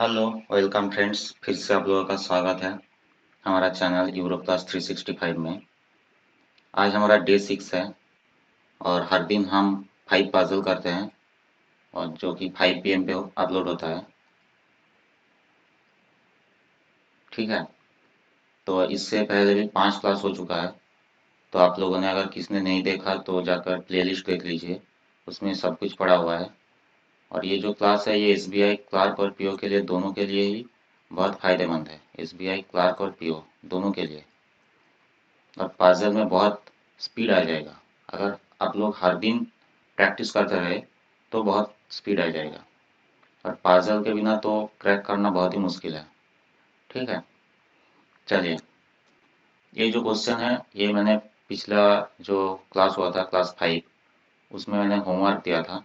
Hello, welcome friends. फिर से आप लोगों का स्वागत है हमारा चैनल यूरो क्लास 365 में। आज हमारा डे 6 है और हर दिन हम 5 पजल करते हैं और जो कि 5 PM पे अपलोड होता है। ठीक है, तो इससे पहले भी 5 क्लास हो चुका है। तो आप लोगों ने अगर किसी ने नहीं देखा तो जाकर प्लेलिस्ट देख लीजिए, उसमें सब कुछ पड़ा हुआ है। और ये जो क्लास है ये SBI क्लार्क और पीओ के लिए, दोनों के लिए ही बहुत फ़ायदेमंद है। SBI क्लार्क और पीओ दोनों के लिए। और पजल में बहुत स्पीड आ जाएगा। अगर आप लोग हर दिन प्रैक्टिस करते रहे तो बहुत स्पीड आ जाएगा। और पजल के बिना तो क्रैक करना बहुत ही मुश्किल है। ठीक है, चलिए। ये जो क्वेश्चन है ये मैंने पिछला जो क्लास हुआ था क्लास 5 उसमें मैंने होमवर्क दिया था।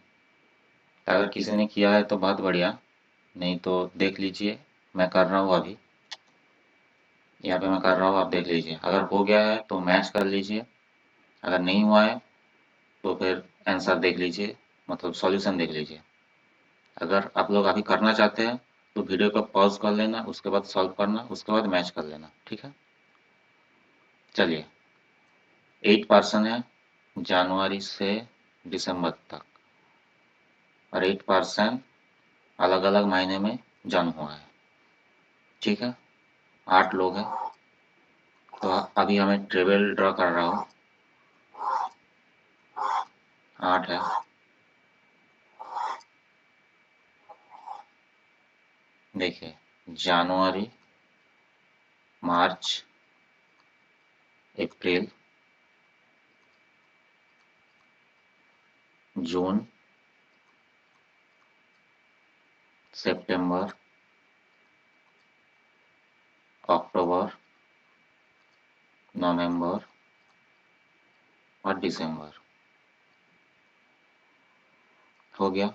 अगर किसी ने किया है तो बहुत बढ़िया, नहीं तो देख लीजिए। मैं कर रहा हूँ अभी, यहाँ पे मैं कर रहा हूँ, आप देख लीजिए। अगर हो गया है तो मैच कर लीजिए, अगर नहीं हुआ है तो फिर आंसर देख लीजिए, मतलब सॉल्यूशन देख लीजिए। अगर आप लोग अभी करना चाहते हैं तो वीडियो को पॉज कर लेना, उसके बाद सॉल्व करना, उसके बाद मैच कर लेना। ठीक है, चलिए। 8% है जनवरी से दिसंबर तक, और 8% अलग अलग महीने में जन्म हुआ है। ठीक है, 8 लोग हैं। तो अभी हमें टेबल ड्रॉ कर रहा हूँ। 8 है। देखिए, जनवरी, मार्च, अप्रैल, जून, सितंबर, अक्टूबर, नवंबर और दिसंबर। हो गया।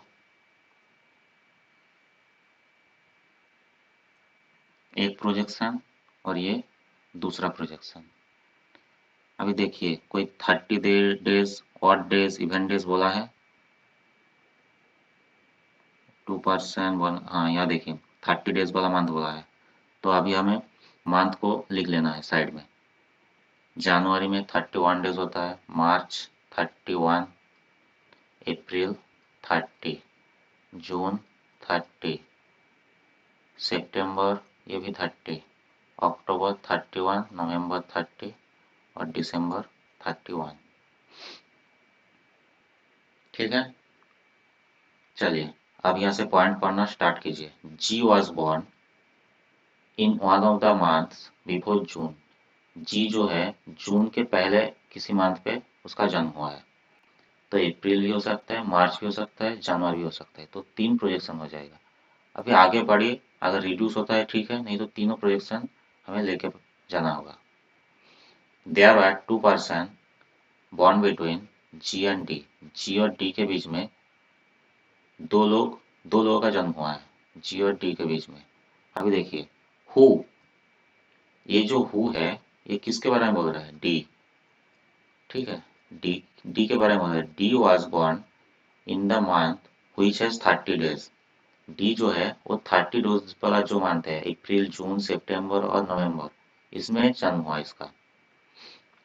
एक प्रोजेक्शन और ये दूसरा प्रोजेक्शन। अभी देखिए, कोई 30 days, odd days, event days बोला है। 2%, वन, हाँ यहाँ देखिए 30 डेज वाला मंथ बोला है। तो अभी हमें मंथ को लिख लेना है साइड में। जनवरी में 31 डेज होता है, मार्च 31, अप्रैल 30, जून 30, सितंबर ये भी 30, अक्टूबर 31, नवंबर 30 और दिसंबर 31। ठीक है, चलिए। अब यहाँ से पॉइंट पढ़ना स्टार्ट कीजिए। G was born in one of the months before June. G जो है जून के पहले किसी मंथ पे उसका जन्म हुआ है। तो अप्रैल भी हो सकता है, मार्च भी हो सकता है, जनवरी भी हो सकता है। तो 3 प्रोजेक्शन हो जाएगा। अभी आगे बढ़िए, अगर रिड्यूस होता है ठीक है, नहीं तो तीनों प्रोजेक्शन हमें लेके जाना होगा। There are 2% bond between G and D. G और डी के बीच में दो लोगों का जन्म हुआ है, जी और डी के बीच में। अभी देखिए, हु, ये जो हु है ये किसके बारे में बोल रहा है? डी। ठीक है, डी, डी के बारे में बोल रहा है। D was born in the month which has 30 days. D जो है वो 30 डेज वाला जो मंथ है, अप्रैल, जून, सितंबर और नवंबर, इसमें जन्म हुआ इसका।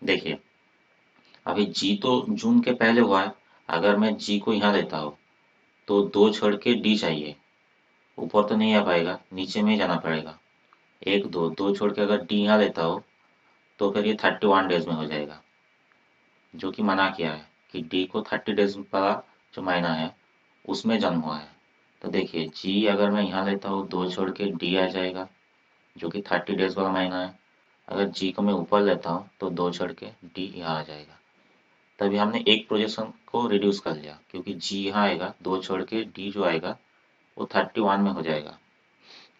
देखिए, अभी जी तो जून के पहले हुआ है। अगर मैं जी को यहाँ लेता हूँ तो दो छोड़ के डी चाहिए। ऊपर तो नहीं आ पाएगा, नीचे में ही जाना पड़ेगा। एक दो, दो छोड़ के अगर डी यहाँ लेता हो तो फिर ये 31 डेज में हो जाएगा, जो कि मना किया है कि डी को 30 डेज का जो महीना है उसमें जन्म हुआ है। तो देखिए, जी अगर मैं यहाँ लेता हूँ दो छोड़ के डी आ जाएगा, जो कि 30 डेज वाला महीना है। अगर जी को मैं ऊपर लेता हूँ तो दो छोड़ के डी यहाँ आ जाएगा। तभी हमने एक प्रोजेक्शन को रिड्यूस कर लिया, क्योंकि जी यहाँ आएगा, दो छोड़ के डी जो आएगा वो 31 में हो जाएगा,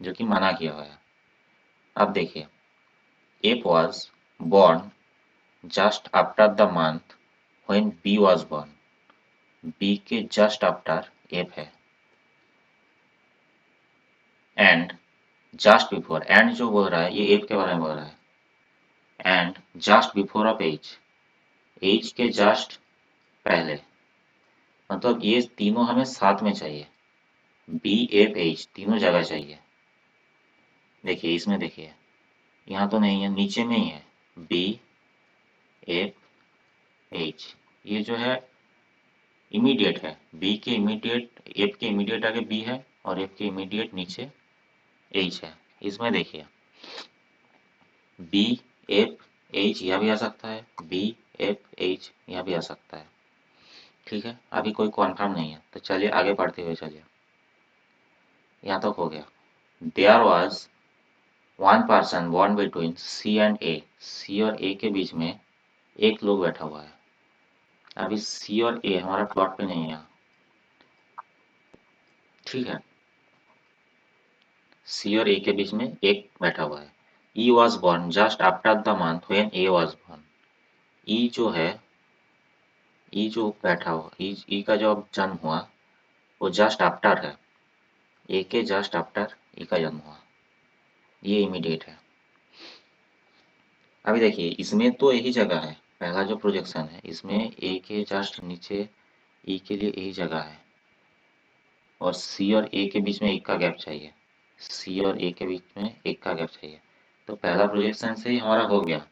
जो कि मना किया हुआ है। अब देखिए, F was born just after the month when B was born। B के जस्ट आफ्टर एप है। एंड जस्ट बिफोर, एंड जो बोल रहा है ये एप के बारे में बोल रहा है। And just before of H, H के जस्ट पहले। मतलब ये तीनों हमें साथ में चाहिए, बी एप एज तीनों जगह चाहिए। देखिए इसमें देखिए, यहाँ तो नहीं है, नीचे में ही है, बी एफ एच, ये जो है इमीडिएट है, बी के इमीडिएट, एफ के इमीडिएट आगे बी है और एफ के इमीडिएट नीचे एच है। इसमें देखिए बी एफ एच यह भी आ सकता है, बी एफ एच यह भी आ सकता है। ठीक है, अभी कोई कॉन्फर्म नहीं है, तो चलिए आगे बढ़ते हुए चलिए। यहाँ तक हो गया। There was one person born between C and A, C और ए के बीच में एक लोग बैठा हुआ है। अभी सी और ए हमारा प्लॉट पे नहीं है यहाँ। ठीक है, सी और ए के बीच में एक बैठा हुआ है। E was born just after the month when A was born. E जो है, ई जो बैठा हुआ, ई का जो अब जन्म हुआ वो जस्ट आफ्टर है, ए के जस्ट आफ्टर ई का जन्म हुआ, ये इमीडिएट है। अभी देखिए इसमें तो यही जगह है, पहला जो प्रोजेक्शन है इसमें ए के जस्ट नीचे ई के लिए यही जगह है, और सी और ए के बीच में एक का गैप चाहिए, सी और ए के बीच में एक का गैप चाहिए। तो पहला प्रोजेक्शन से ही हमारा हो गया,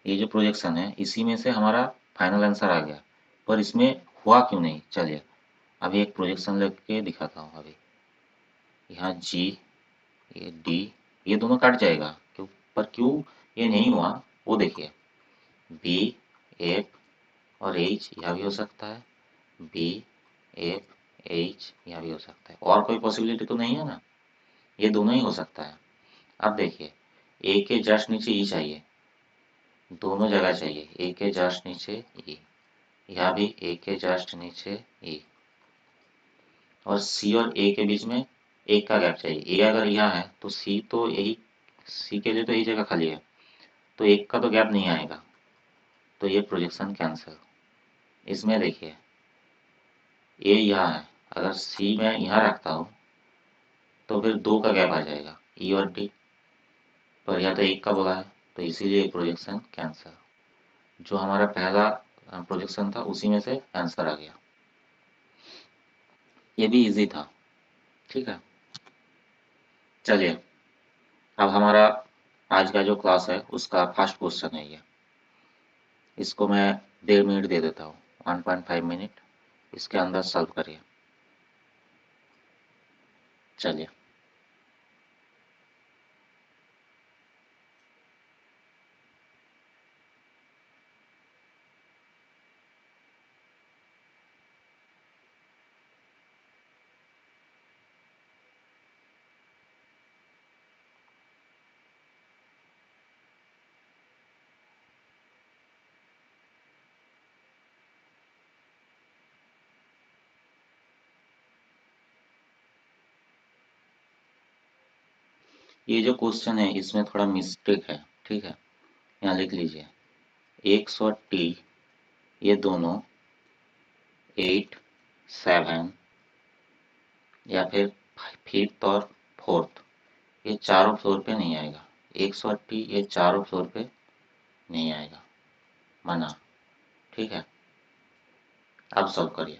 ये जो प्रोजेक्शन है इसी में से हमारा फाइनल आंसर आ गया। पर इसमें हुआ क्यों नहीं, चलिए अभी एक प्रोजेक्शन लेके दिखाता हूँ। अभी यहाँ जी, ये डी, ये दोनों कट जाएगा क्यों, पर क्यों ये नहीं हुआ वो देखिए। बी एफ और एच यह भी हो सकता है, बी एफ एच यह भी हो सकता है, और कोई पॉसिबिलिटी तो नहीं है ना, ये दोनों ही हो सकता है। अब देखिए ए के जस्ट नीचे ई चाहिए, दोनों जगह चाहिए, ए के जस्ट नीचे ई, यहाँ भी ए के जस्ट नीचे ई, और सी और ए के बीच में एक का गैप चाहिए। ए अगर यहाँ है तो सी तो यही, सी के लिए तो यही जगह खाली है, तो एक का तो गैप नहीं आएगा, तो ये प्रोजेक्शन कैंसिल। इसमें देखिए ए यहाँ है, अगर सी मैं यहाँ रखता हूँ तो फिर दो का गैप आ जाएगा, ई और डी, पर यहाँ तो एक का बोला है, तो इसीलिए प्रोजेक्शन कैंसिल। जो हमारा पहला प्रोजेक्शन था उसी में से आंसर आ गया। ये भी इजी था। ठीक है, चलिए अब हमारा आज का जो क्लास है उसका फर्स्ट क्वेश्चन है ये, इसको मैं 1.5 मिनट दे देता हूँ, 1.5 मिनट, इसके अंदर सॉल्व करिए। चलिए ये जो क्वेश्चन है इसमें थोड़ा मिस्टेक है। ठीक है, यहाँ लिख लीजिए एक्स और टी ये दोनों 8, 7 या फिर फिफ्थ और फोर्थ, ये चारों फ्लोर पे नहीं आएगा। एक्स और टी ये चारों फ्लोर पे नहीं आएगा, मना। ठीक है, अब सॉल्व करिए।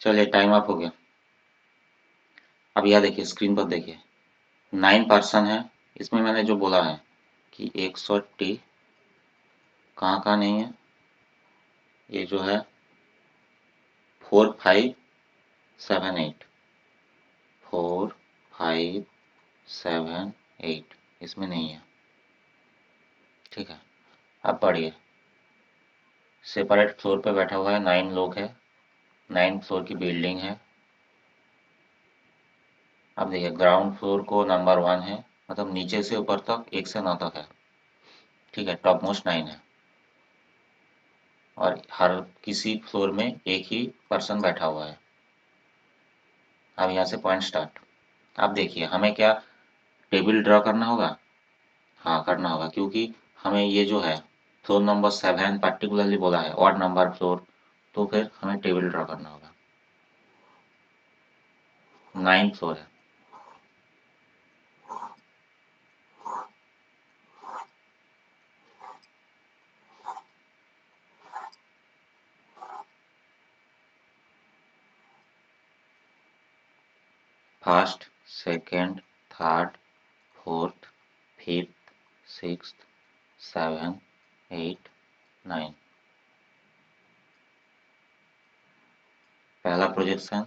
चलिए टाइम अप हो गया। अब यह देखिए स्क्रीन पर देखिए 9 पर्सन है, इसमें मैंने जो बोला है कि 180 कहाँ नहीं है? ये जो है 4 5 7 8, 4 5 7 8 इसमें नहीं है। ठीक है, अब पढ़िए। सेपरेट फ्लोर पे बैठा हुआ है, 9 लोग हैं, 9 फ्लोर की बिल्डिंग है। अब देखिए ग्राउंड फ्लोर को नंबर 1 है, मतलब नीचे से ऊपर तक 1 से 9 तक है। ठीक है, टॉप मोस्ट 9 है और हर किसी फ्लोर में एक ही पर्सन बैठा हुआ है। अब यहाँ से पॉइंट स्टार्ट। अब देखिए हमें क्या टेबल ड्रॉ करना होगा? हाँ करना होगा, क्योंकि हमें ये जो है फ्लोर नंबर 7 पर्टिकुलरली बोला है, ऑड नंबर फ्लोर, तो फिर हमें टेबल ड्रॉ करना होगा। 9 फ्लोर है। First, second, third, fourth, fifth, sixth, 7 8 9। पहला प्रोजेक्शन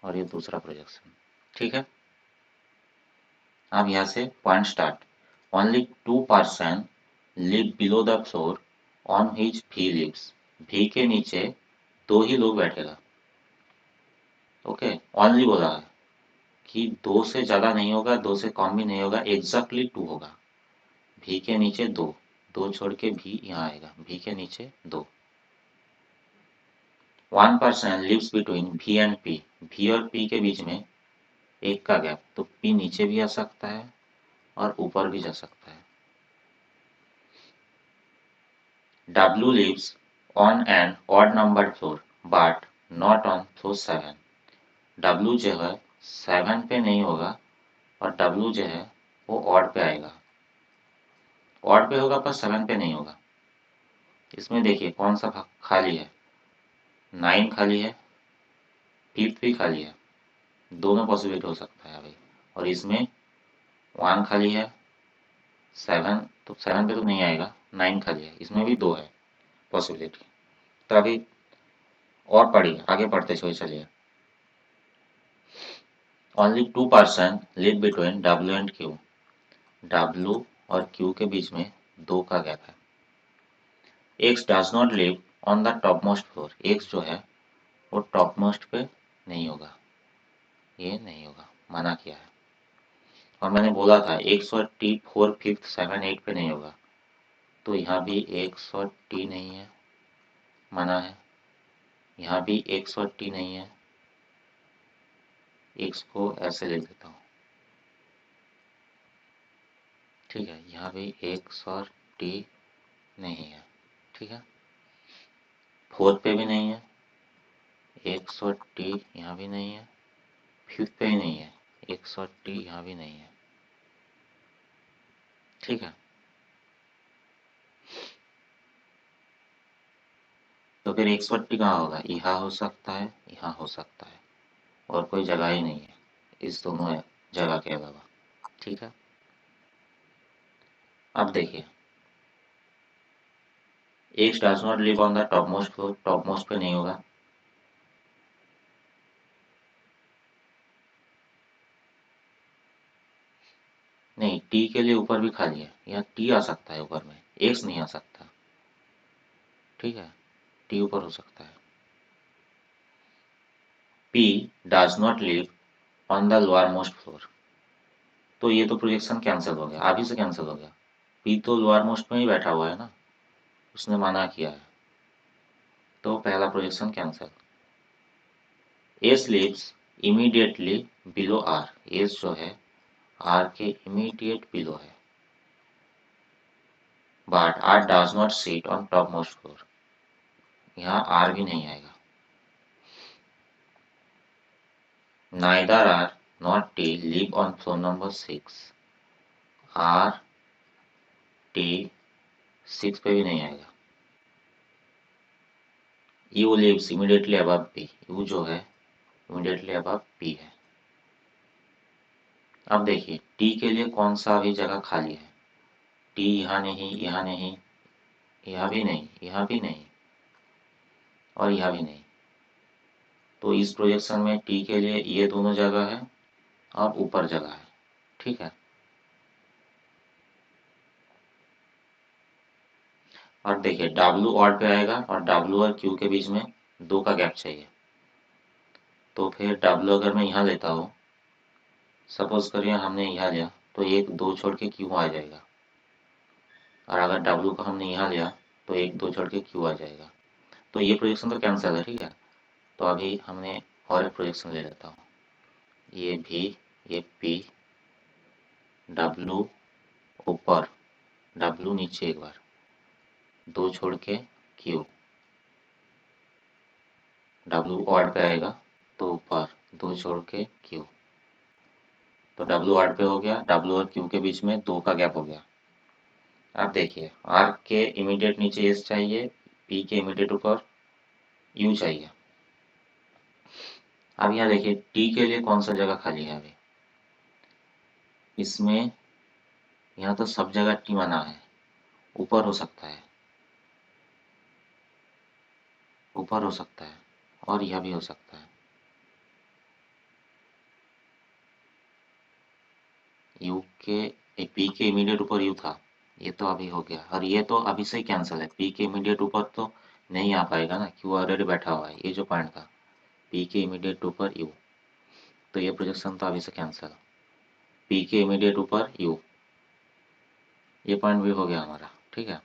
और ये दूसरा प्रोजेक्शन। ठीक है, अब यहाँ से point start. Only 2% live below the floor on his भी लिव्स। भी के नीचे 2 ही लोग बैठेगा। ओके, ओनली बोला है कि 2 से ज़्यादा नहीं होगा, 2 से कम भी नहीं होगा, एग्जैक्टली 2 होगा। भी के नीचे 2, 2 छोड़ के भी यहाँ आएगा, भी के नीचे 2। 1% लिव्स बिटवीन भी एंड पी। भी और पी के बीच में एक का गैप, तो पी नीचे भी आ सकता है और ऊपर भी जा सकता है। W lives on an odd numbered floor but not on floor 7। W जो है 7 पे नहीं होगा और W जो है वो ऑड पे आएगा। ऑड पे होगा पर 7 पे नहीं होगा। इसमें देखिए कौन सा खाली है? 9 खाली है, फिफ्थ भी खाली है, दोनों पॉसिबिलिटी हो सकता है भाई। और इसमें 1 खाली है, 7 तो 7 पे तो नहीं आएगा, 9 खाली है, इसमें भी 2 है पॉसिबिलिटी। तो अभी और पढ़िए, आगे पढ़ते चलिए। Only 2% live between W and Q। W और Q के बीच में 2 का गैप है। X does not live on the top most floor. X जो है वो टॉप मोस्ट पे नहीं होगा, ये नहीं होगा, मना किया है। और मैंने बोला था X और T 4 5 7 8 पे नहीं होगा, तो यहाँ भी X और T नहीं है, मना है। यहाँ भी X और T नहीं है, X को ऐसे लिख देता हूँ। ठीक है, यहाँ भी X और T नहीं है। ठीक है, 4 पे भी नहीं है, X और T यहाँ भी नहीं है, 5 पे ही नहीं है, X और T यहाँ भी नहीं है। ठीक है, तो फिर 180 कहाँ होगा? यहाँ हो सकता है, यहाँ हो सकता है, और कोई जगह ही नहीं है इस दोनों जगह के अलावा। ठीक है, अब देखिए x does not live on the top most floor, top most पे नहीं होगा। नहीं, टी के लिए ऊपर भी खाली है, यहाँ टी आ सकता है ऊपर में, एक्स नहीं आ सकता। ठीक है, टी ऊपर हो सकता है। P does not live on the lower most floor, तो ये तो प्रोजेक्शन कैंसिल हो गया, अभी से कैंसिल हो गया। पी तो लोअर मोस्ट में ही बैठा हुआ है ना, उसने मना किया है, तो पहला projection cancel. S lives immediately below R. S जो है आर के इमीडिएट बिलो है, but R does not sit on top most floor. यहाँ आर भी नहीं आएगा। Neither R not T live on floor number 6। R T 6 पे भी नहीं आएगा। U lives immediately above P. U जो है इमीडिएटली अबव पी है। अब देखिए टी के लिए कौन सा भी जगह खाली है? टी यहाँ नहीं, यहाँ नहीं, यहाँ भी नहीं, यहाँ भी नहीं, और यहाँ भी नहीं। तो इस प्रोजेक्शन में टी के लिए ये दोनों जगह है और ऊपर जगह है, ठीक है। और देखिए W ऑड पे आएगा और W और Q के बीच में 2 का गैप चाहिए। तो फिर W अगर मैं यहाँ लेता हूँ, सपोज करिए हमने यहाँ लिया, तो एक 2 छोड़ के Q आ जाएगा। और अगर W को हमने यहाँ लिया तो एक 2 छोड़ के Q आ जाएगा। तो ये प्रोजेक्शन तो कैंसिल है, ठीक है। तो अभी हमने और एक प्रोजेक्शन ले लेता हूँ, ये V, ये P, W ऊपर, W नीचे एक बार, 2 छोड़ के Q, W ऑड पे आएगा तो ऊपर, 2 छोड़ के Q, तो W ऑड पे हो गया, W और Q के बीच में 2 का गैप हो गया। अब देखिए R के इमीडिएट नीचे S चाहिए, P के इमीडिएट ऊपर U चाहिए। अब यहाँ देखिए T के लिए कौन सा जगह खाली है अभी, इसमें यहाँ तो सब जगह T बना है, ऊपर हो सकता है, ऊपर हो सकता है, और यह भी हो सकता है। U के P के इमीडिएट ऊपर U था, ये तो अभी हो गया, और ये तो अभी से ही कैंसिल है। P के इमीडिएट ऊपर तो नहीं आ पाएगा ना, Q ऑलरेडी बैठा हुआ है, ये जो पॉइंट था P के इमीडिएट ऊपर U, तो ये प्रोजेक्शन तो अभी से कैंसिल। P के इमीडिएट ऊपर U, ये पॉइंट भी हो गया हमारा, ठीक है।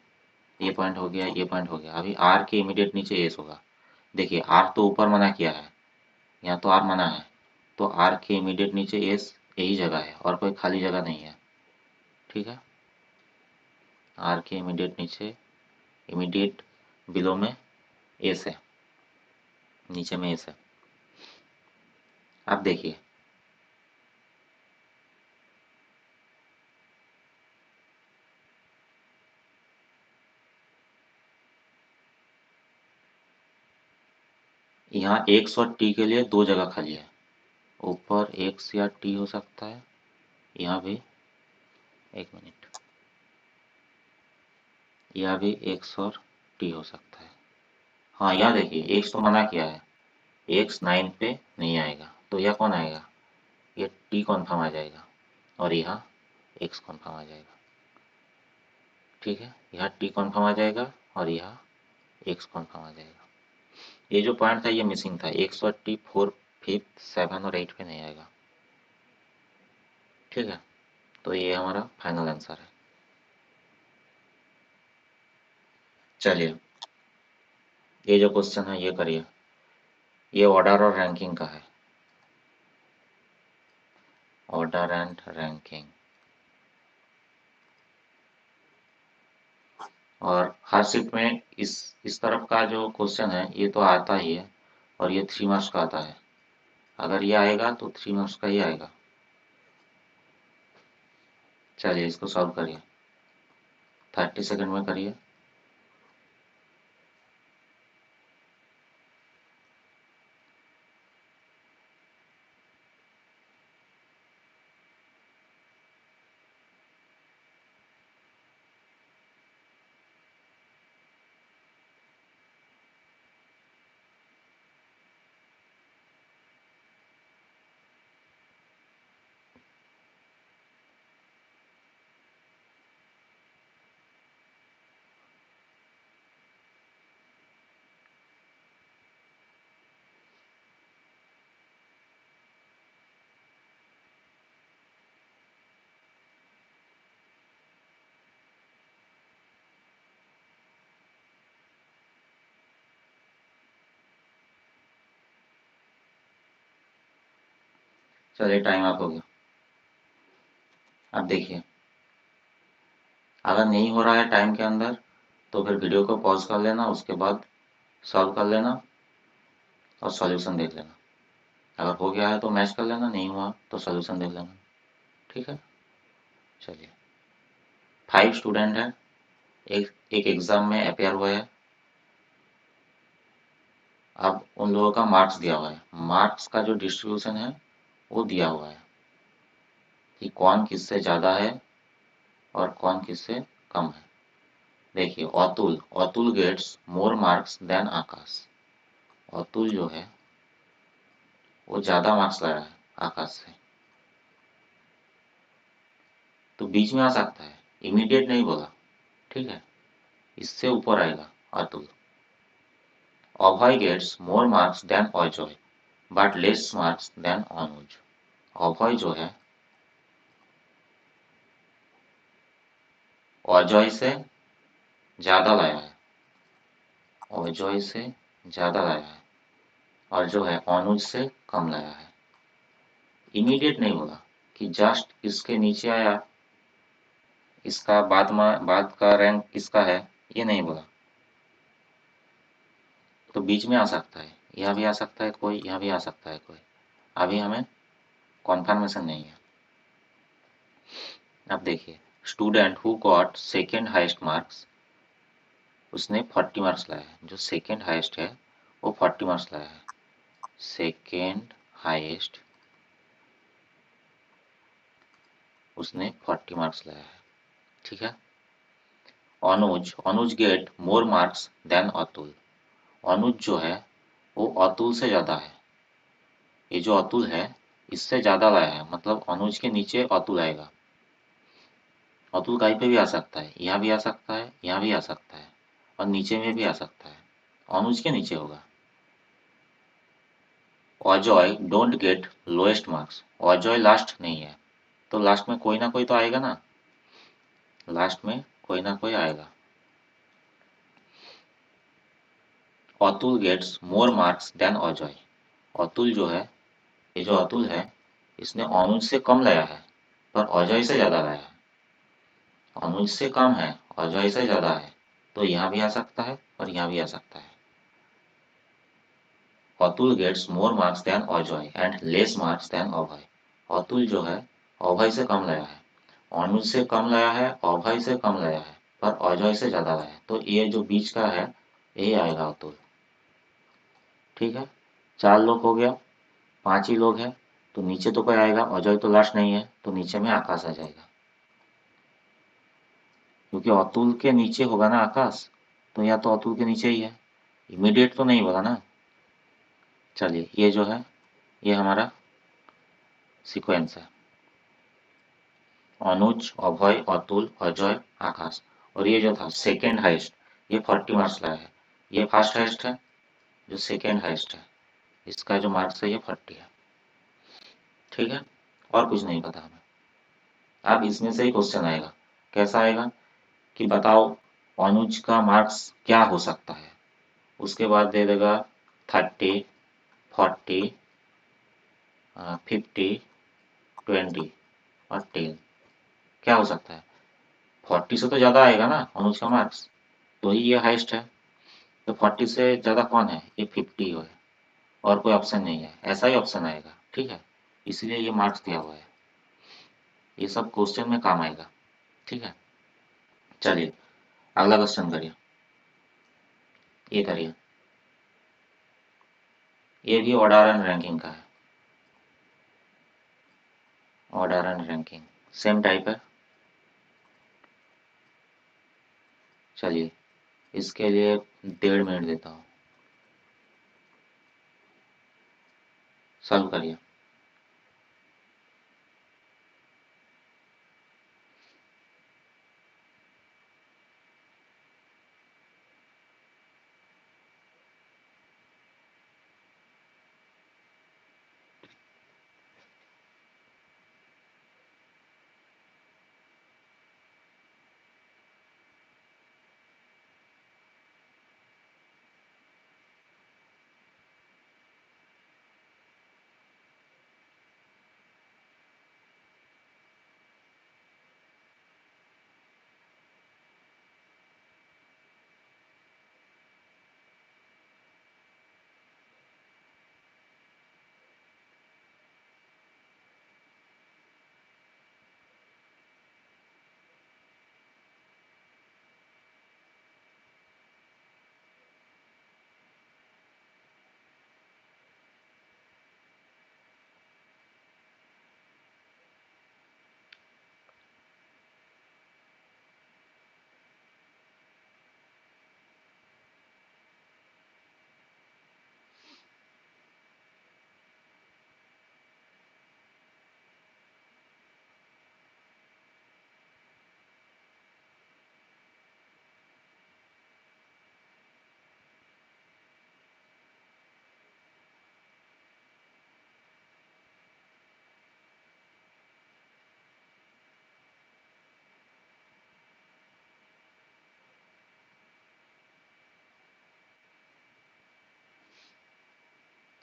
ये पॉइंट हो गया, ये पॉइंट हो गया। अभी R के इमीडिएट नीचे एस होगा। देखिए R तो ऊपर मना किया है, यहाँ तो R मना है, तो R के इमीडिएट नीचे एस यही जगह है और कोई खाली जगह नहीं है, ठीक है। R के इमीडिएट नीचे, इमीडिएट बिलो में एस है, नीचे में एस है। अब देखिए यहाँ एक्स और टी के लिए 2 जगह खाली है, ऊपर एक्स या टी हो सकता है, यहाँ भी, एक मिनट, यहाँ भी एक्स और टी हो सकता है। हाँ यहाँ देखिए एक्स तो मना किया है, एक्स 9 पे नहीं आएगा, तो यह कौन आएगा, ये टी कॉन्फर्म आ जाएगा, और यहाँ एक्स कॉन्फर्म आ जाएगा, ठीक है। यहाँ टी कॉन्फर्म आ जाएगा और यहाँ एक्स कॉन्फर्म आ जाएगा। ये जो पॉइंट था ये मिसिंग था, एक्स और टी 4, 5, 7 और 8 पे नहीं आएगा, ठीक है। तो ये हमारा फाइनल आंसर है। चलिए ये जो क्वेश्चन है ये करिए, ये ऑर्डर और रैंकिंग का है, ऑर्डर एंड रैंकिंग। और हर शिफ्ट में इस तरफ का जो क्वेश्चन है ये तो आता ही है, और ये 3 मार्क्स का आता है। अगर ये आएगा तो 3 मार्क्स का ही आएगा। चलिए इसको सॉल्व करिए, 30 सेकंड में करिए। चलिए टाइम आप हो गया। अब देखिए अगर नहीं हो रहा है टाइम के अंदर तो फिर वीडियो को पॉज कर लेना, उसके बाद सॉल्व कर लेना और सॉल्यूशन देख लेना। अगर हो गया है तो मैच कर लेना, नहीं हुआ तो सॉल्यूशन देख लेना, ठीक है। चलिए 5 स्टूडेंट हैं, एक एग्ज़ाम में अपेयर हुए हैं। अब उन लोगों का मार्क्स दिया हुआ है, मार्क्स का जो डिस्ट्रीब्यूशन है वो दिया हुआ है कि कौन किससे ज़्यादा है और कौन किससे कम है। देखिए Atul, Atul gets more marks than Akash. Atul जो है वो ज्यादा मार्क्स लाया है आकाश से। तो बीच में आ सकता है, इमीडिएट नहीं बोला, ठीक है, इससे ऊपर आएगा Atul. Abhay gets more marks than Ajay but less marks than Anuj. Abhay जो है अजय से ज्यादा लाया है, अजय से ज्यादा लाया है, और जो है अनुज से कम लाया है। इमीडिएट नहीं बोला कि जस्ट इसके नीचे आया, इसका बाद का रैंक किसका है, ये नहीं बोला। तो बीच में आ सकता है, यह भी आ सकता है कोई, यह भी आ सकता है कोई। अभी हमें कॉन्फर्मेशन नहीं है। अब देखिए student who got second highest marks, उसने 40 मार्क्स लाया है। जो सेकेंड हाईएस्ट है वो 40 मार्क्स लाया है। सेकेंड हाईएस्ट उसने 40 मार्क्स लाया है, ठीक है। Anuj, Anuj get more marks than Atul. Anuj जो है वो अतुल से ज्यादा है। ये जो अतुल है इससे ज्यादा लाया है, मतलब अनुज के नीचे अतुल आएगा। अतुल कहीं पे भी आ सकता है, यहाँ भी आ सकता है, यहाँ भी आ सकता है, और नीचे में भी आ सकता है। अनुज के नीचे होगा। Ajay don't get lowest marks. Ajay last नहीं है, तो लास्ट में कोई ना कोई तो आएगा ना, लास्ट में कोई ना कोई आएगा। Atul gets more marks than Ajay. Atul जो है, ये जो अतुल है इसने अनुज से कम लाया है, पर अजय से ज्यादा लाया है। अनुज से कम है, अजय से ज्यादा है, तो यहाँ भी आ सकता है और यहाँ भी आ सकता है। Atul gets more marks than Ajay and less marks than Abhay. Atul जो है अभय से कम लाया है, अनुज से कम लाया है, अभय से कम लाया है, पर अजय से ज्यादा लाया है। तो ये जो बीच का है यही आएगा अतुल, ठीक है। 4 लोग हो गया, 5 ही लोग हैं, तो नीचे तो कोई आएगा, अजय तो लास्ट नहीं है, तो नीचे में आकाश आ जाएगा। क्योंकि अतुल के नीचे होगा ना आकाश, तो या तो अतुल के नीचे ही है, इमीडिएट तो नहीं बोला ना। चलिए ये जो है ये हमारा सीक्वेंस है, अनुज, अभय, अतुल, अजय, आकाश। और ये जो था सेकेंड हाइस्ट, ये 40 मार्क्स लाया है। ये फर्स्ट हाइस्ट है, जो सेकेंड हाइस्ट है इसका जो मार्क्स है ये 40 है, ठीक है। और कुछ नहीं पता हमें। अब इसमें से ही क्वेश्चन आएगा, कैसा आएगा कि बताओ अनुज का मार्क्स क्या हो सकता है। उसके बाद दे देगा 30, 40, 50, 20 और 10। क्या हो सकता है, 40 से तो ज़्यादा आएगा ना अनुज का मार्क्स, तो ही ये हाइस्ट है। तो 40 से ज़्यादा कौन है, ये 50 है, और कोई ऑप्शन नहीं है, ऐसा ही ऑप्शन आएगा, ठीक है। इसलिए ये मार्क्स दिया हुआ है, ये सब क्वेश्चन में काम आएगा, ठीक है। चलिए अगला क्वेश्चन करिए, ये करिए। ये भी ऑर्डर एंड रैंकिंग का है, order and ranking same type है। चलिए इसके लिए 1.5 मिनट देता हूँ, सॉल्व करिए।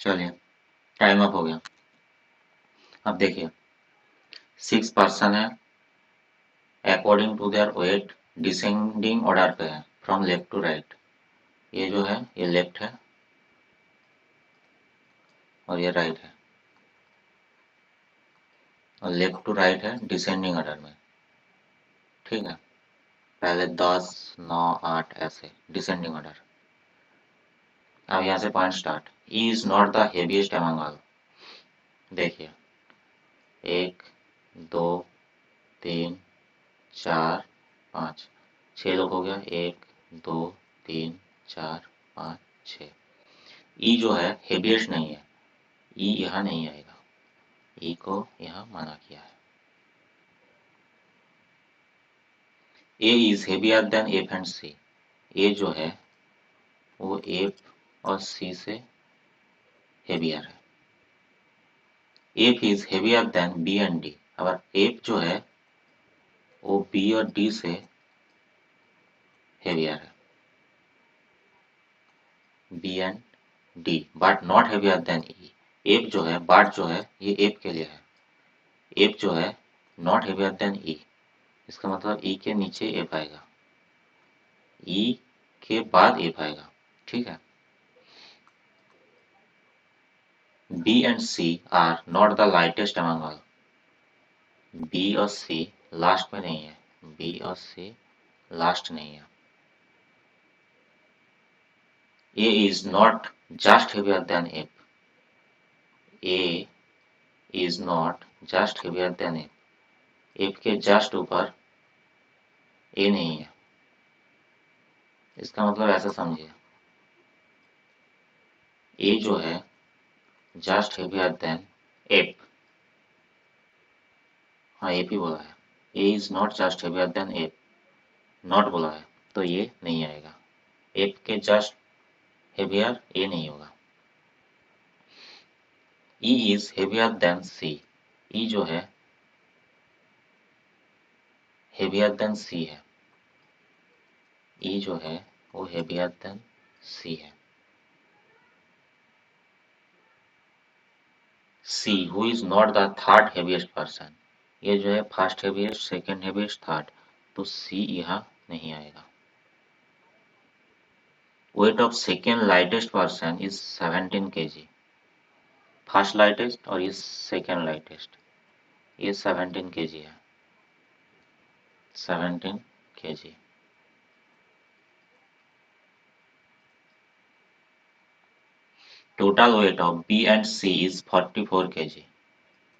चलिए, टाइम अप हो गया। अब देखिए, 6 पर्सन है, according to their weight descending order पे है, फ्रॉम लेफ्ट टू राइट। ये जो है ये लेफ्ट है और ये राइट है, और लेफ्ट टू राइट है डिसेंडिंग ऑर्डर में। ठीक है, पहले 10, 9, 8 ऐसे डिसेंडिंग ऑर्डर। अब यहाँ से point start. E is not the heaviest among all. देखिए, 1, 2, 3, 4, 5, 6 लोग हो गया। 1, 2, 3, 4, 5, 6। ई जो है हेवीएस्ट नहीं है, ई यहाँ नहीं आएगा, ई को यहाँ मना किया है। A is heavier than F and C. A जो है वो एफ और सी से हेवियर है। F is heavier than B and D. अगर एफ जो है वो बी और डी से हेवियर है, B and D, but not heavier than E. F जो है, बट जो है ये एफ के लिए है। एफ जो है नॉट हेवियर देन ई, इसका मतलब ई के नीचे एफ आएगा, ई के बाद एफ आएगा। ठीक है। B and C are not the lightest among all. B और सी लास्ट में नहीं है, बी और सी लास्ट नहीं है। A is not just heavier than F. A is not just heavier than F. F के जस्ट ऊपर A नहीं है, इसका मतलब ऐसा समझिए, ए जो है जस्ट हेवियर देन एफ। हाँ, एफ ही बोला है। A is not just heavier than F, not बोला है, तो ये नहीं आएगा। एफ के जस्ट हेवियर ए नहीं होगा। ई इज हेवियर देन सी। ई जो है हेवियर देन सी है, ई जो है वो हेवियर देन सी है। See who is not the third heaviest person. ये जो है first heaviest, second heaviest, third, तो सी यहाँ नहीं आएगा। Weight of second lightest person is 17 kg। First lightest और ये सेकेंड लाइटेस्ट, ये 17 kg है, 17 kg। Total weight of B and C is 44 kg।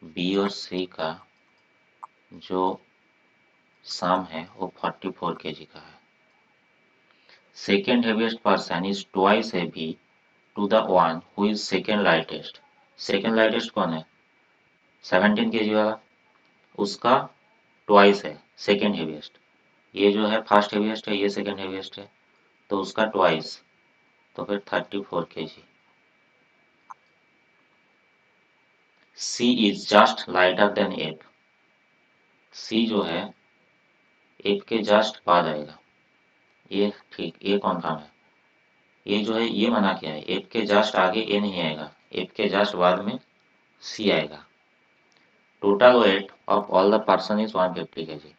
B और सी का जो सम है वो 44 kg का है। Second heaviest person is twice heavy to the one who is second lightest. Second lightest कौन है? 17 kg वाला, उसका ट्वाइस है सेकेंड हेवीएस्ट। ये जो है फर्स्ट हेवीएस्ट है, ये सेकेंड हेवीएस्ट है, तो उसका ट्वाइस, तो फिर 34 kg। C is just lighter than F. C जो है एफ के जस्ट बाद आएगा, ये ठीक, ये कौन है? ये जो है ये मना किया है, एफ के जस्ट आगे ए नहीं आएगा, एफ के जस्ट बाद में सी आएगा। Total weight of all the person is 150 kg।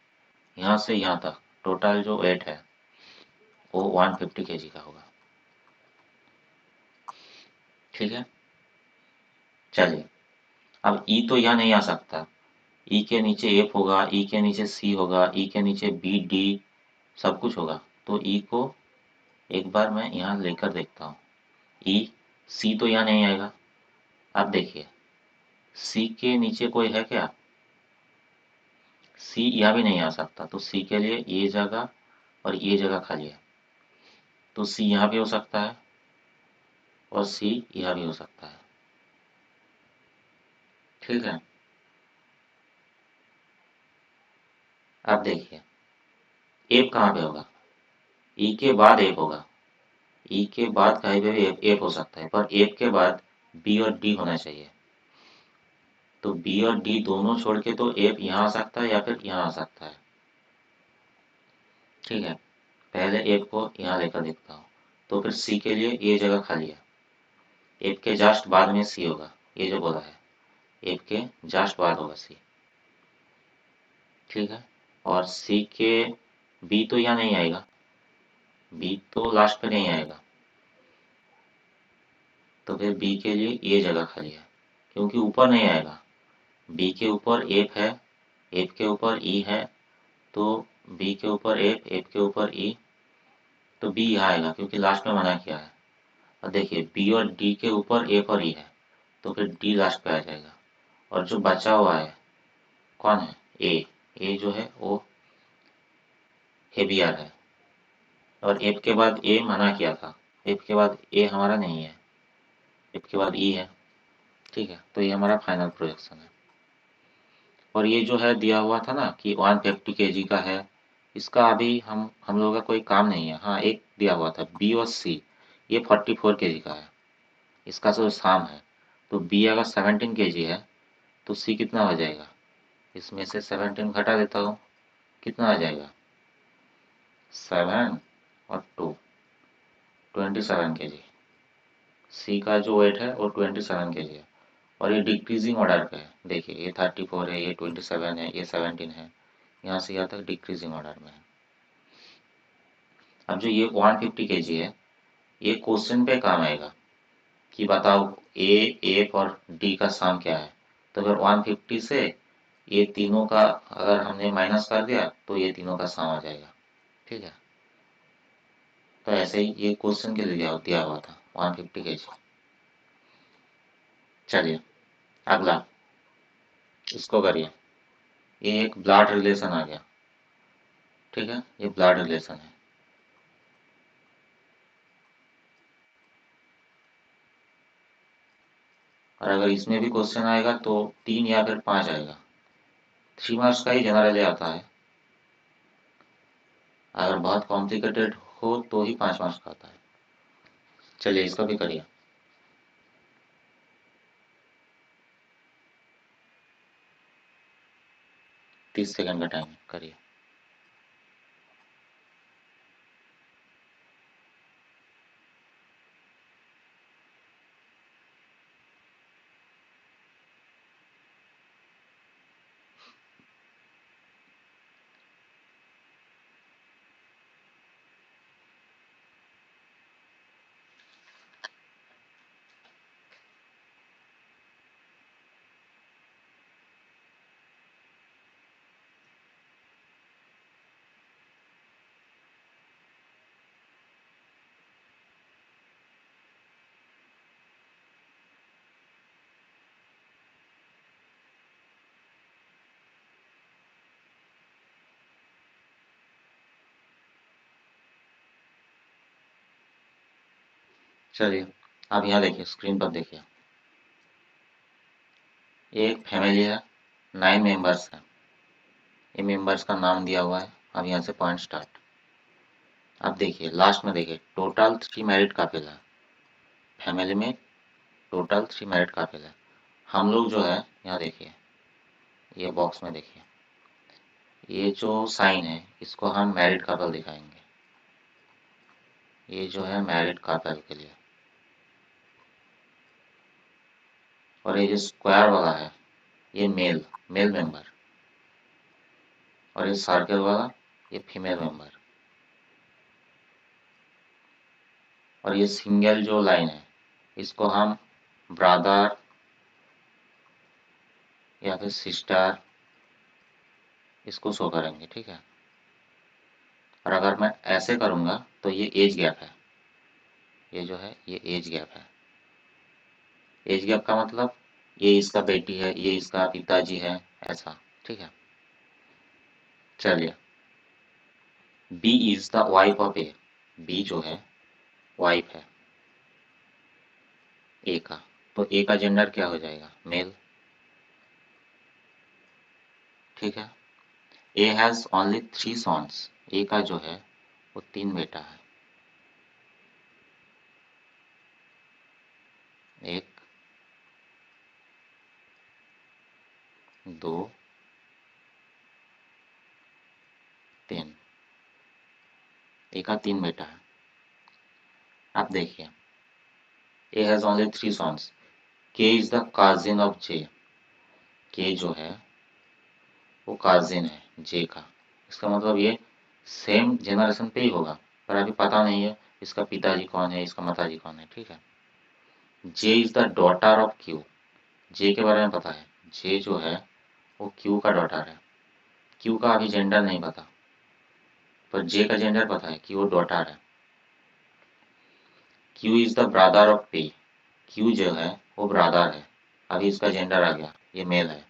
यहाँ से यहाँ तक टोटल जो वेट है वो 150 kg का होगा। ठीक है, चलिए, अब ई तो यहाँ नहीं आ सकता, ई के नीचे एफ होगा, ई के नीचे सी होगा, ई के नीचे बी डी सब कुछ होगा, तो ई को एक बार मैं यहाँ लेकर देखता हूँ। ई, सी तो यहाँ नहीं आएगा। अब देखिए, सी के नीचे कोई है क्या? सी यहाँ भी नहीं आ सकता, तो सी के लिए ये जगह और ये जगह खाली है, तो सी यहाँ भी हो सकता है और सी यहाँ भी हो सकता है। ठीक है, अब देखिए, एफ कहाँ पे होगा? ई के बाद एफ होगा, ई के बाद कहीं पे भी एफ हो सकता है, पर एफ के बाद बी और डी होना चाहिए, तो बी और डी दोनों छोड़ के तो एफ यहाँ आ सकता है या फिर यहाँ आ सकता है। ठीक है, पहले एफ को यहाँ लेकर देखता हूँ, तो फिर सी के लिए ये जगह खाली है, एफ के जस्ट बाद में सी होगा, ये जो बोला है एफ के जस्ट बाद होगा सी। ठीक है, और सी के बी तो यहाँ नहीं आएगा, बी तो लास्ट पे नहीं आएगा, तो फिर बी के लिए ये जगह खाली है, क्योंकि ऊपर नहीं आएगा। बी के ऊपर एफ है, एफ के ऊपर ई है, तो बी के ऊपर एफ, एफ के ऊपर ई, तो बी यहाँ आएगा क्योंकि लास्ट में मना किया है। और देखिए बी और डी के ऊपर एफ और ई है, तो फिर डी लास्ट पे आ जाएगा। और जो बचा हुआ है कौन है, ए जो है वो हेवियर है, और एफ के बाद ए मना किया था, एफ के बाद ए हमारा नहीं है, एफ के बाद ई है। ठीक है, तो ये हमारा फाइनल प्रोजेक्शन है। और ये जो है दिया हुआ था ना कि 150 केजी का है, इसका अभी हम लोगों का कोई काम नहीं है। हाँ, एक दिया हुआ था बी और सी, ये 44 केजी का है, इसका जो साम है, तो बी अगर 17 केजी है तो सी कितना हो जाएगा, इसमें से 17 घटा देता हूँ, कितना आ जाएगा 7 और 2, 27 केजी। सी का जो वेट है वो 27 केजी है, और ये डिक्रीजिंग ऑर्डर पे है। देखिए ये 34 है, ये 27 है, ये 17 है, यहाँ से यहाँ तक डिक्रीजिंग ऑर्डर में है। अब जो ये 150 केजी है, ये क्वेश्चन पे काम आएगा कि बताओ ए, एफ और डी का सम क्या है। तो फिर 150 से ये तीनों का अगर हमने माइनस कर दिया तो ये तीनों का सम आ जाएगा। ठीक है, तो ऐसे ही ये क्वेश्चन के लिए दिया हुआ था 150 केजी। चलिए अगला, इसको करिए। ये एक ब्लड रिलेशन आ गया। ठीक है, ये ब्लड रिलेशन है। और अगर इसमें भी क्वेश्चन आएगा तो 3 या फिर 5 आएगा। 3 मार्क्स का ही जनरली आता है, अगर बहुत कॉम्प्लिकेटेड हो तो ही 5 मार्क्स का आता है। चलिए इसका भी करिए। 30 सेकंड का टाइम करिए। चलिए अब यहाँ देखिए, स्क्रीन पर देखिए, ये एक फैमिली है, 9 मेंबर्स हैं। ये मेंबर्स का नाम दिया हुआ है। अब यहाँ से पॉइंट स्टार्ट। अब देखिए लास्ट में देखिए, टोटल 3 मैरिड कपल है फैमिली में, टोटल 3 मैरिड कपल है। हम लोग जो है यहाँ देखिए, ये बॉक्स में देखिए, ये जो साइन है इसको हम मैरिड कपल दिखाएंगे। ये जो है मैरिड कपल के लिए, और ये जो स्क्वायर वाला है ये मेल मेल मेंबर, और ये सर्कल वाला ये फीमेल मेंबर, और ये सिंगल जो लाइन है इसको हम ब्रदर या फिर सिस्टर इसको शो करेंगे। ठीक है, और अगर मैं ऐसे करूँगा तो ये एज गैप है, ये जो है ये एज गैप है। एज गैप का मतलब ये इसका बेटी है, ये इसका पिताजी है, ऐसा। ठीक है, चलिए, B is the wife of A, B जो है वाइफ है ए का, तो ए का जेंडर क्या हो जाएगा, मेल। ठीक है, ए हैज ओनली 3 सॉन्स, ए का जो है वो 3 बेटा है, एक, दो, 3, ए का 3 बेटा है। अब देखिए A has only three sons. K is the cousin of J. K जो है वो काजिन है J का। इसका मतलब ये सेम जेनरेशन पे ही होगा, पर अभी पता नहीं है इसका पिताजी कौन है, इसका माताजी कौन है। ठीक है। J is the daughter of Q। J के बारे में पता है, J जो है वो Q का डॉटर है। Q का अभी जेंडर नहीं पता, पर J का जेंडर पता है कि वो डॉटर है। Q is the brother of P। Q जो है वो ब्रदर है, अभी इसका जेंडर आ गया, ये मेल है।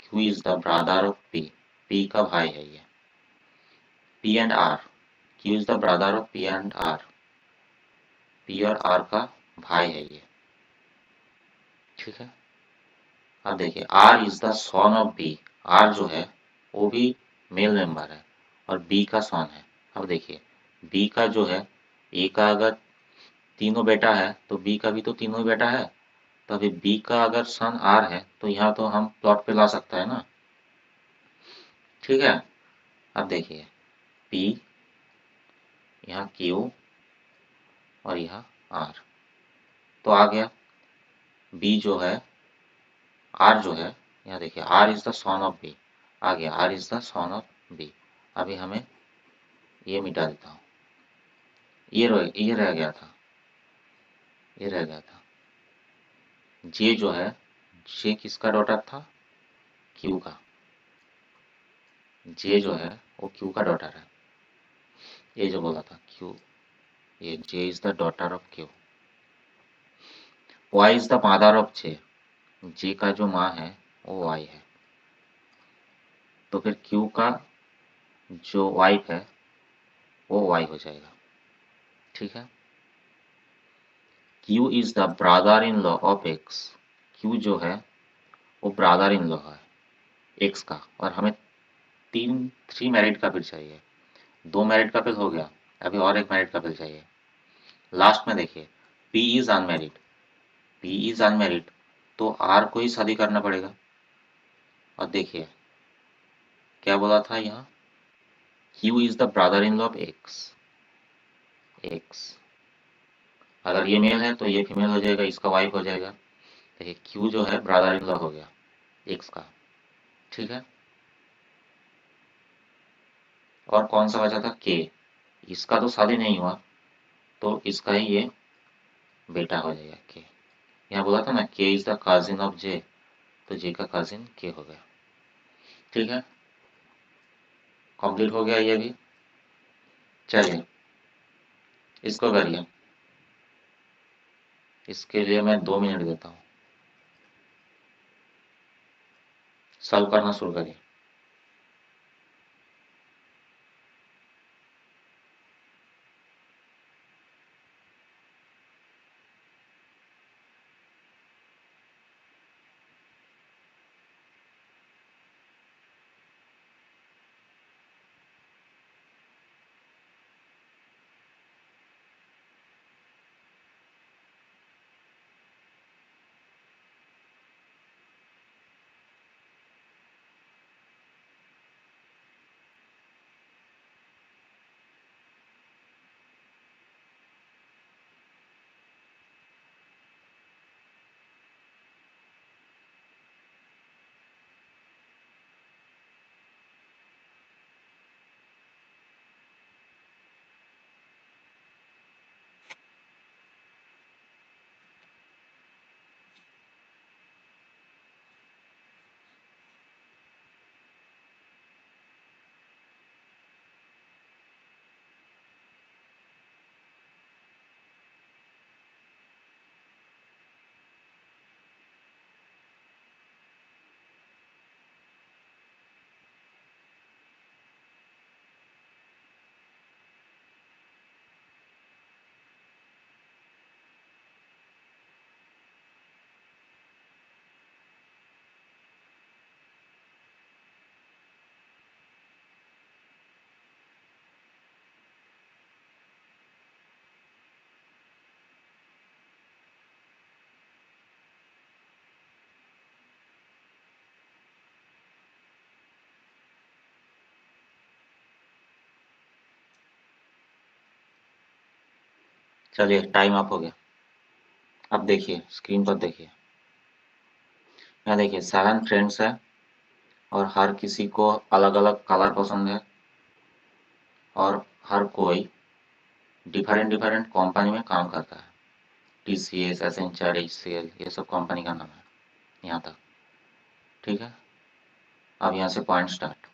Q is the brother of P। P का भाई है ये। P and R। Q is the brother of P and R। P और R का भाई है ये। ठीक है। अब देखिए R is the son of B। R जो है वो भी मेल मेंबर है और B का सन है। अब देखिए B का जो है, A का अगर तीनों बेटा है तो B का भी तो तीनों ही बेटा है। तो अभी B का अगर सन R है तो यहाँ तो हम प्लॉट पे ला सकते हैं ना। ठीक है। अब देखिए P, यहाँ Q और यहाँ R तो आ गया। B जो है, R जो है, यहाँ देखिए R is the son of B आ गया, R is the son of B। अभी हमें ये मिटा देता हूँ, ये रह गया था, ये रह गया था। J जो है, J किसका डॉटर था, Q का। J जो है वो Q का डॉटर है, ये जो बोला था Q, ये J is the daughter of Q। Y is the mother of J। J का जो माँ है वो Y है, तो फिर Q का जो वाइफ है वो Y हो जाएगा। ठीक है। Q is the brother in law of X। Q जो है वो ब्रदर इन लॉ है X का, और हमें थ्री मैरिड कपल चाहिए। दो मैरिड कपल हो गया, अभी और एक मैरिड कपल चाहिए। लास्ट में देखिए P is unmarried. P is unmarried तो R को ही शादी करना पड़ेगा। और देखिए क्या बोला था यहाँ, Q is the brother in law of X। X अगर ये मेल है तो ये फीमेल हो जाएगा, इसका वाइफ हो जाएगा। देखिए Q जो है ब्रदर इन लॉ हो गया X का। ठीक है। और कौन सा बचा था, K। इसका तो शादी नहीं हुआ तो इसका ही ये बेटा हो जाएगा K। यहाँ बोला था ना K is the cousin of J, तो J का कजिन K हो गया। ठीक है, कंप्लीट हो गया ये भी। चलिए इसको करिए, इसके लिए मैं 2 मिनट देता हूँ, सॉल्व करना शुरू करिए। चलिए टाइम अप हो गया। अब देखिए स्क्रीन पर देखिए, यहाँ देखिए 7 फ्रेंड्स है और हर किसी को अलग अलग कलर पसंद है और हर कोई डिफरेंट डिफरेंट कंपनी में काम करता है। टीसीएस, एसेंचर, एचसीएल, ये सब कंपनी का नाम है यहाँ तक। ठीक है, अब यहाँ से पॉइंट स्टार्ट।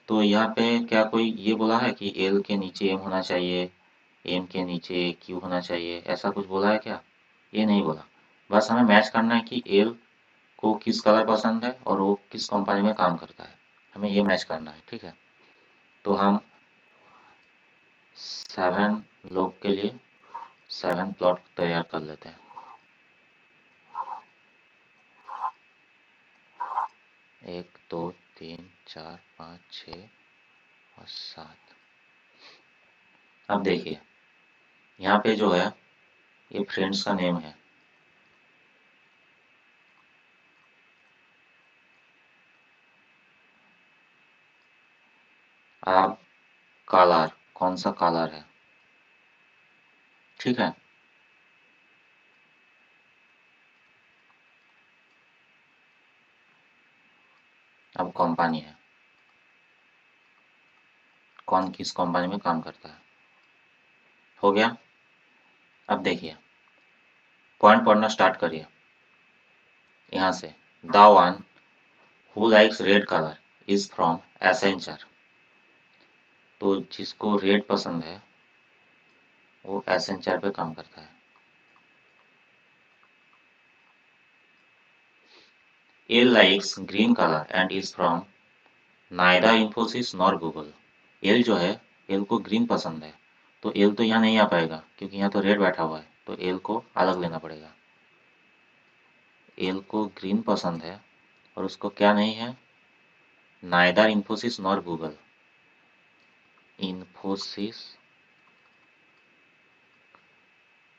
तो यहाँ पे क्या कोई ये बोला है कि एल के नीचे एम होना चाहिए, एम के नीचे क्यू होना चाहिए, ऐसा कुछ बोला है क्या? ये नहीं बोला। बस हमें मैच करना है कि एल को किस कलर पसंद है और वो किस कंपनी में काम करता है, हमें ये मैच करना है। ठीक है, तो हम 7 लोग के लिए 7 प्लॉट तैयार कर लेते हैं। 1 2 3 4 5 6 और 7। अब देखिए यहाँ पे जो है ये फ्रेंड्स का नेम है। अब कलर, कौन सा कलर है? ठीक है, अब कंपनी है, कौन किस कंपनी में काम करता है। हो गया। अब देखिए पॉइंट पढ़ना स्टार्ट करिए यहाँ से। The one who likes red colour is from Accenture. तो जिसको रेड पसंद है वो एसेंचर पे काम करता है। L likes green colour and is from neither Infosys nor Google. L जो है, एल को ग्रीन पसंद है, तो एल तो यहाँ नहीं आ पाएगा क्योंकि यहाँ तो रेड बैठा हुआ है, तो एल को अलग लेना पड़ेगा। एल को ग्रीन पसंद है और उसको क्या नहीं है? Neither Infosys nor Google. Infosys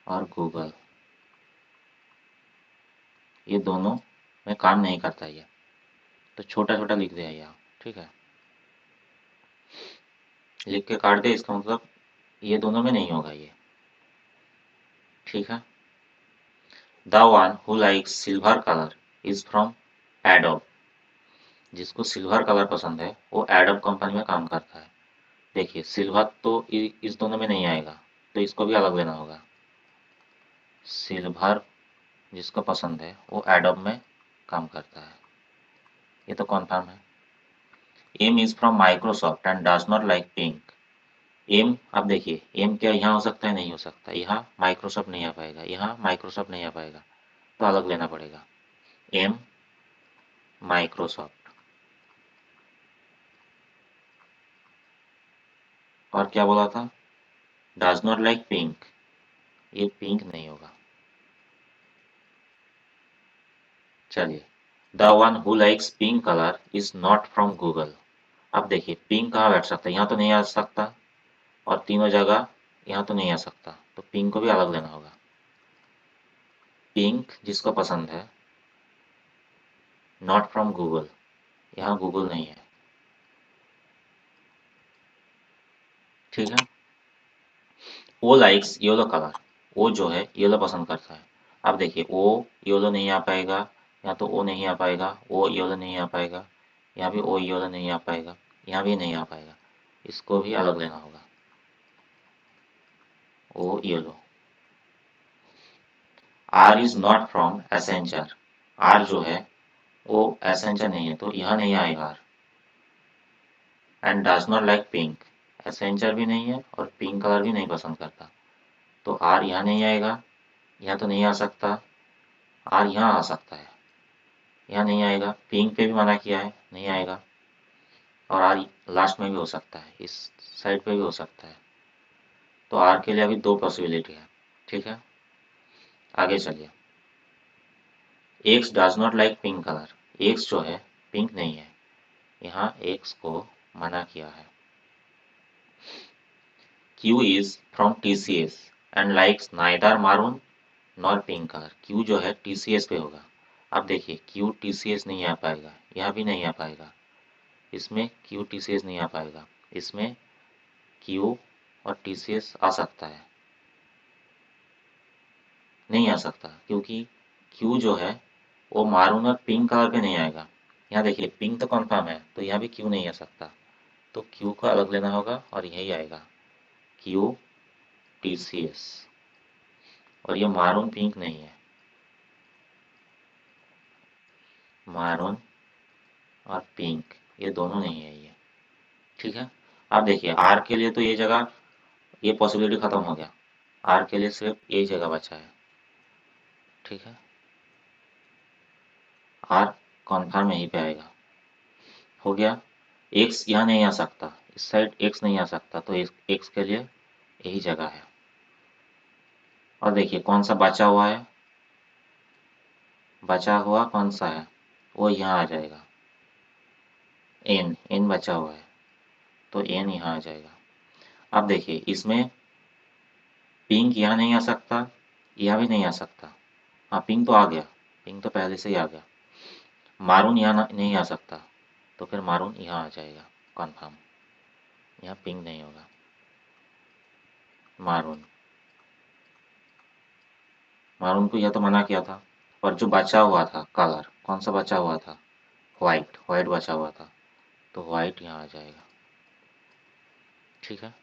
और गूगल ये दोनों में काम नहीं करता ये, तो छोटा छोटा लिख दिया यहाँ। ठीक है, लिख के काट दे, इसका मतलब ये दोनों में नहीं होगा ये। ठीक है, the one who likes silver colour is from adobe. जिसको सिल्वर कलर पसंद है वो एडोब कंपनी में काम करता है। देखिए सिल्वर तो इस दोनों में नहीं आएगा, तो इसको भी अलग लेना होगा। सिल्वर जिसको पसंद है वो एडोब में काम करता है, ये तो कन्फर्म है। M is from Microsoft and does not like pink. M, अब देखिए एम क्या यहाँ हो सकता है? नहीं हो सकता, यहाँ माइक्रोसॉफ्ट नहीं आ पाएगा, यहाँ माइक्रोसॉफ्ट नहीं आ पाएगा, तो अलग लेना पड़ेगा। M Microsoft. और क्या बोला था? डज नॉट लाइक पिंक, ये पिंक नहीं होगा। चलिए, the one who likes pink colour is not from Google. अब देखिए पिंक कहाँ बैठ सकता है? यहाँ तो नहीं आ सकता, और तीनों जगह यहाँ तो नहीं आ सकता, तो पिंक को भी अलग लेना होगा। पिंक जिसको पसंद है, नॉट फ्रॉम गूगल, यहाँ गूगल नहीं है। ठीक है, ओ लाइक्स येलो कलर। ओ जो है येलो पसंद करता है। अब देखिए ओ येलो नहीं आ पाएगा, यहाँ तो ओ नहीं आ पाएगा, ओ येलो नहीं आ पाएगा, यहाँ भी ओ येलो नहीं आ पाएगा, यहाँ भी नहीं आ पाएगा, इसको भी अलग लेना होगा। O yellow. R is not from Accenture. R जो है वो एसेंचर नहीं है, तो यहाँ नहीं आएगा R. And does not like pink, Accenture भी नहीं है और पिंक कलर भी नहीं पसंद करता, तो आर यहाँ नहीं आएगा, यहाँ तो नहीं आ सकता, आर यहाँ आ सकता है, यहाँ नहीं आएगा। पिंक पे भी मना किया है, नहीं आएगा, और आर लास्ट में भी हो सकता है, इस साइड पे भी हो सकता है, तो आर के लिए अभी 2 पॉसिबिलिटी है। ठीक है, आगे चलिए। X does not like pink colour. X जो है पिंक नहीं है, यहाँ एक्स को मना किया है। Q is from TCS and likes neither maroon nor pink colour. Q जो है टीसीएस पे होगा। अब देखिए क्यू टीसीएस नहीं आ पाएगा, यहाँ भी नहीं आ पाएगा, इसमें क्यू टीसीएस नहीं आ पाएगा, इसमें क्यू और टीसीएस आ सकता है, नहीं आ सकता, क्योंकि क्यू जो है वो मारून और पिंक कलर पे नहीं आएगा। यहाँ देखिए पिंक तो कंफर्म है, तो यहाँ भी क्यू नहीं आ सकता, तो क्यू को अलग लेना होगा और यही आएगा क्यू TCS। और ये मारून पिंक नहीं है, मारून और पिंक ये दोनों नहीं है ये। ठीक है, अब देखिए आर के लिए तो ये जगह, ये पॉसिबिलिटी खत्म हो गया। आर के लिए सिर्फ ये जगह बचा है। ठीक है, आर कॉन्फर्म यहीं पे आएगा। हो गया। एक्स यहाँ नहीं आ सकता, इस साइड एक्स नहीं आ सकता, तो एक्स के लिए यही जगह है। और देखिए कौन सा बचा हुआ है, बचा हुआ कौन सा है, वो यहाँ आ जाएगा। एन, एन बचा हुआ है, तो एन यहाँ आ जाएगा। अब देखिए इसमें पिंक यहाँ नहीं आ सकता, यहाँ भी नहीं आ सकता। हाँ पिंक तो आ गया, पिंक तो पहले से ही आ गया। मारून यहाँ नहीं आ सकता, तो फिर मारून यहाँ आ जाएगा कन्फर्म। यहाँ पिंक नहीं होगा, मारून, मारून को यह तो मना किया था। और जो बचा हुआ था कलर, कौन सा बचा हुआ था, वाइट, वाइट बचा हुआ था, तो वाइट यहाँ आ जाएगा। ठीक है,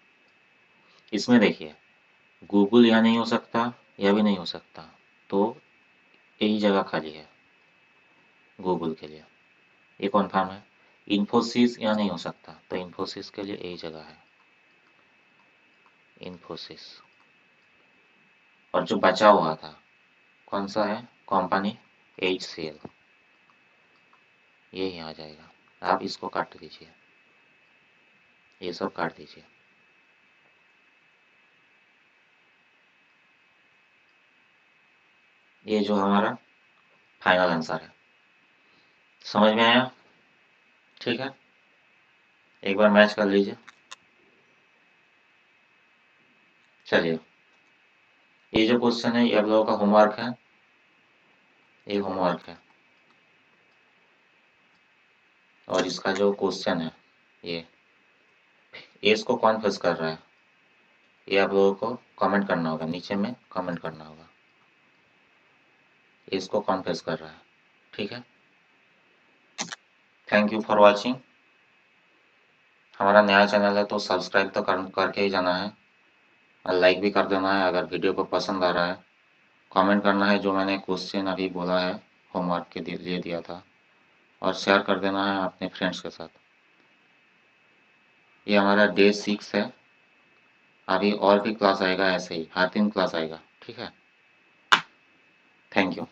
इसमें देखिए गूगल यहाँ नहीं हो सकता, यह भी नहीं हो सकता, तो यही जगह खाली है गूगल के लिए, ये कन्फर्म है। इन्फोसिस यहाँ नहीं हो सकता, तो इन्फोसिस के लिए यही जगह है, इन्फोसिस। और जो बचा हुआ था कौन सा है, कंपनी HCL, ये यहाँ आ जाएगा। आप इसको काट दीजिए, ये सब काट दीजिए। ये जो हमारा फाइनल आंसर है, समझ में आया। ठीक है, एक बार मैच कर लीजिए। चलिए, ये जो क्वेश्चन है ये आप लोगों का होमवर्क है, ये होमवर्क है। और इसका जो क्वेश्चन है ये इसको कौन फेस कर रहा है, ये आप लोगों को कमेंट करना होगा, नीचे में कमेंट करना होगा इसको कौन फेस कर रहा है। ठीक है, थैंक यू फॉर वॉचिंग। हमारा नया चैनल है तो सब्सक्राइब तो करके ही जाना है, और लाइक भी कर देना है अगर वीडियो को पसंद आ रहा है। कमेंट करना है जो मैंने क्वेश्चन अभी बोला है, होमवर्क के लिए दिया था, और शेयर कर देना है अपने फ्रेंड्स के साथ। ये हमारा डे 6 है, अभी और भी क्लास आएगा, ऐसे ही हर दिन क्लास आएगा। ठीक है, थैंक यू।